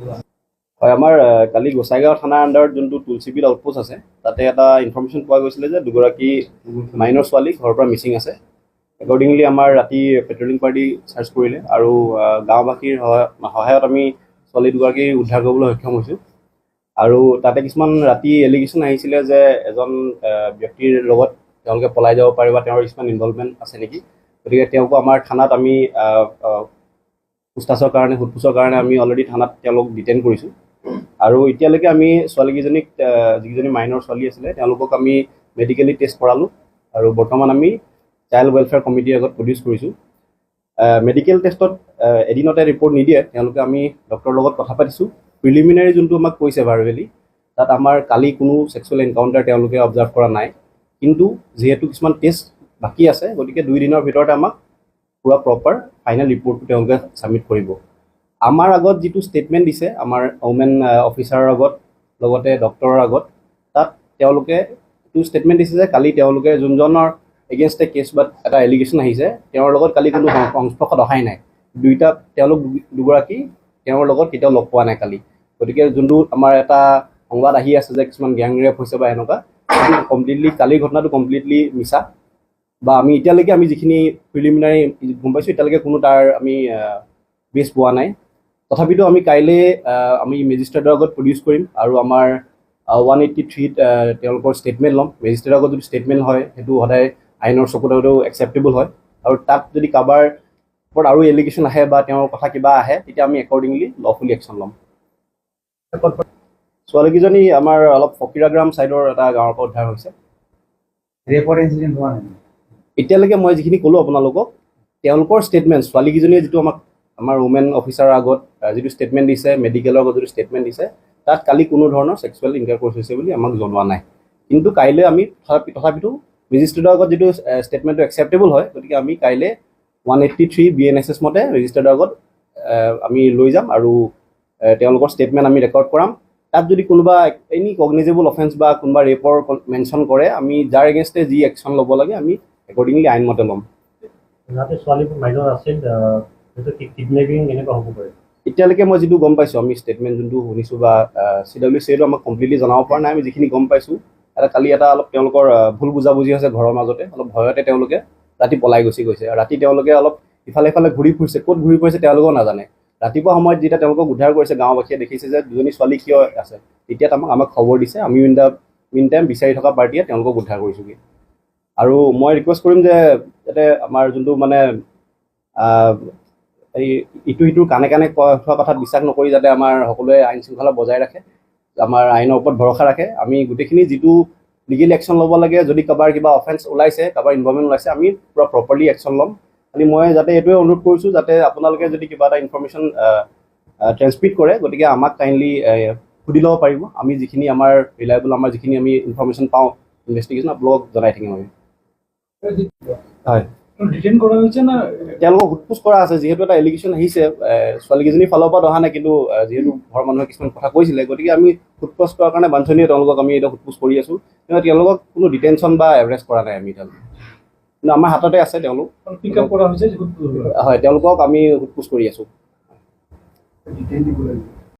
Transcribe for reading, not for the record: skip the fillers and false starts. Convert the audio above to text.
হয়, আমাৰ কালি গোসাইগাঁও থানাৰ আণ্ডাৰত যোনটো তুলসীবিল আউটপোষ্ট আছে তাতে এটা ইনফৰ্মেশ্যন পোৱা গৈছিলে যে দুগৰাকী মাইনৰ ছোৱালী ঘৰৰ পৰা মিচিং আছে। একৰ্ডিংলি আমাৰ ৰাতি পেট্ৰলিং পাৰ্টি চাৰ্চ কৰিলে আৰু গাঁওবাসীৰ সহায়ত আমি ছোৱালী দুগৰাকী উদ্ধাৰ কৰিবলৈ সক্ষম হৈছোঁ। আৰু তাতে কিছুমান ৰাতি এলিগেশ্যন আহিছিলে যে এজন ব্যক্তিৰ লগত তেওঁলোকে পলাই যাব পাৰে বা তেওঁৰ কিছুমান ইনভলভমেণ্ট আছে নেকি। গতিকে তেওঁকো আমাৰ থানাত আমি সোধপোছৰ কাৰণে আমি অলৰেডি থানাত তেওঁলোক ডিটেইন কৰিছোঁ। আৰু এতিয়ালৈকে আমি ছোৱালীকেইজনীক যিকেইজনী মাইনৰ ছোৱালী আছিলে তেওঁলোকক আমি মেডিকেলি টেষ্ট কৰালোঁ আৰু বৰ্তমান আমি চাইল্ড ৱেলফেয়াৰ কমিটিৰ আগত প্ৰডিউচ কৰিছোঁ। মেডিকেল টেষ্টত এদিনতে ৰিপৰ্ট নিদিয়ে, তেওঁলোকে আমি ডক্টৰৰ লগত কথা পাতিছোঁ। প্ৰিলিমিনাৰী যোনটো আমাক কৈছে ভাৰ্বেলি, তাত আমাৰ কালি কোনো ছেক্সুৱেল এনকাউণ্টাৰ তেওঁলোকে অবজাৰ্ভ কৰা নাই। কিন্তু যিহেতু কিছুমান টেষ্ট বাকী আছে, গতিকে 2 দিনৰ ভিতৰতে আমাক পুৰা প্ৰপাৰ ফাইনেল ৰিপৰ্টটো তেওঁলোকে ছাবমিট কৰিব। আমাৰ আগত যিটো ষ্টেটমেণ্ট দিছে আমাৰ ওমেন অফিচাৰৰ আগত লগতে ডক্টৰৰ আগত, তাত তেওঁলোকে এইটো ষ্টেটমেণ্ট দিছে যে কালি তেওঁলোকে যোনজনৰ এগেইনষ্টে কেছ বা এটা এলিগেশ্যন আহিছে তেওঁৰ লগত কালি কোনো সংস্পৰ্শত অহাই নাই। তেওঁলোক দুগৰাকী তেওঁৰ লগত কেতিয়াও লগ পোৱা নাই কালি। গতিকে যোনটো আমাৰ এটা সংবাদ আহি আছে যে কিছুমান গ্যাং ৰেপ হৈছে বা এনেকুৱা, সেইটো কমপ্লিটলি কালিৰ ঘটনাটো কমপ্লিটলি মিছা। বা আমি এতিয়ালৈকে আমি যিখিনি প্ৰিলিমিনাৰী গম পাইছোঁ, এতিয়ালৈকে কোনো তাৰ আমি বেছ পোৱা নাই। তথাপিতো আমি কাইলৈ আমি মেজিষ্ট্ৰেটৰ আগত প্ৰডিউচ কৰিম আৰু আমাৰ 183ত তেওঁলোকৰ ষ্টেটমেণ্ট ল'ম। মেজিষ্ট্ৰেটৰ আগত যদি ষ্টেটমেণ্ট হয় সেইটো সদায় আইনৰ চকুত একচেপ্টেবল হয়। আৰু তাত যদি কাৰোবাৰ ওপৰত আৰু এলিগেশ্যন আহে বা তেওঁৰ কথা কিবা আহে তেতিয়া আমি একৰ্ডিংলি লফুলি একশ্যন ল'ম। ছোৱালীকেইজনী আমাৰ অলপ ফকিৰাগ্ৰাম ছাইডৰ এটা গাঁৱৰ পৰা উদ্ধাৰ হৈছে। ৰেপৰ ইনচিডেণ্ট হোৱা নাই এতিয়ালৈকে মই যিখিনি ক'লোঁ আপোনালোকক, তেওঁলোকৰ ষ্টেটমেণ্ট ছোৱালীকেইজনীয়ে যিটো আমাৰ ওমেন অফিচাৰৰ আগত যিটো ষ্টেটমেণ্ট দিছে, মেডিকেলৰ আগত যিটো ষ্টেটমেণ্ট দিছে, তাত কালি কোনো ধৰণৰ ছেক্সুৱেল ইণ্টাৰক'ৰ্চ হৈছে বুলি আমাক জনোৱা নাই। কিন্তু কাইলৈ আমি তথাপিতো মেজিষ্ট্ৰেটৰ আগত যিটো ষ্টেটমেণ্টটো একচেপ্টেবল হয়, গতিকে আমি কাইলৈ 183 BNSS মতে মেজিষ্ট্ৰেটৰ আগত আমি লৈ যাম আৰু তেওঁলোকৰ ষ্টেটমেণ্ট আমি ৰেকৰ্ড কৰাম। তাত যদি কোনোবা এনি কগনিজেবল অফেন্স বা কোনোবা ৰেপৰ মেনশ্যন কৰে, আমি যাৰ এগেইনষ্টে যি একশ্যন ল'ব লাগে আমি একৰ্ডিংলি আইনমতে ল'ম। এতিয়ালৈকে মই যিটো গম পাইছোঁ, আমি ষ্টেটমেণ্ট যোনটো শুনিছোঁ বা CWCটো আমাক কমপ্লিটলি জনাব পৰা নাই। আমি যিখিনি গম পাইছোঁ, কালি অলপ তেওঁলোকৰ ভুল বুজাবুজি হৈছে ঘৰৰ মাজতে, অলপ ভয়তে তেওঁলোকে ৰাতি পলাই গৈছে। ৰাতি তেওঁলোকে অলপ ইফালে সিফালে ঘূৰি ফুৰিছে, ক'ত ঘূৰি ফুৰিছে তেওঁলোকেও নাজানে। ৰাতিপুৱা সময়ত যেতিয়া তেওঁলোকক উদ্ধাৰ কৰিছে, গাঁওবাসীয়ে দেখিছে যে দুজনী ছোৱালী কিয় আছে, তেতিয়া আমাক খবৰ দিছে। আমি ইন টাইম বিচাৰি থকা পাৰ্টীয়ে তেওঁলোকক উদ্ধাৰ কৰিছোঁগৈ। আৰু মই ৰিকুৱেষ্ট কৰিম যে যাতে আমাৰ যোনটো মানে এই ইটো সিটোৰ কাণে কোৱা কথাত বিশ্বাস নকৰি যাতে আমাৰ সকলোৱে আইন শৃংখলা বজাই ৰাখে, আমাৰ আইনৰ ওপৰত ভৰসা ৰাখে। আমি গোটেইখিনি যিটো লিগেল একশ্যন ল'ব লাগে, যদি কাৰোবাৰ কিবা অফেন্স ওলাইছে, কাৰোবাৰ ইনভলভমেণ্ট ওলাইছে, আমি পূৰা প্ৰপাৰলি একশ্যন ল'ম। খালি মই যাতে এইটোৱে অনুৰোধ কৰিছোঁ যাতে আপোনালোকে যদি কিবা এটা ইনফৰ্মেশ্যন ট্ৰেন্সমিট কৰে, গতিকে আমাক কাইণ্ডলি সুধি ল'ব পাৰিব। আমি যিখিনি আমাৰ ৰিলায়েবল আমাৰ যিখিনি আমি ইনফৰ্মেশ্যন পাওঁ ইনভেষ্টিগেশ্যন আপোনালোকক জনাই থাকিম আমি। হয়, তেওঁলোকক সোধপোছ কৰা আছে। যিহেতু এটা এলিগেশ্যন আহিছে, ছোৱালীকেইজনীৰ ফালৰ পৰা অহা নাই, কিন্তু যিহেতু ঘৰৰ মানুহে কিছুমান কথা কৈছিলে, গতিকে আমি সোধপোছ কৰাৰ কাৰণে বাঞ্ছনীয় তেওঁলোকক আমি এতিয়া সোধপোছ কৰি আছোঁ। কিন্তু তেওঁলোকক কোনো ডিটেনশ্যন বা এৰেষ্ট কৰা নাই আমি এতিয়ালৈকে, কিন্তু আমাৰ হাততে আছে তেওঁলোক। পিক আপ কৰা হৈছে, হয়, তেওঁলোকক আমি সোধপোছ কৰি আছোঁ।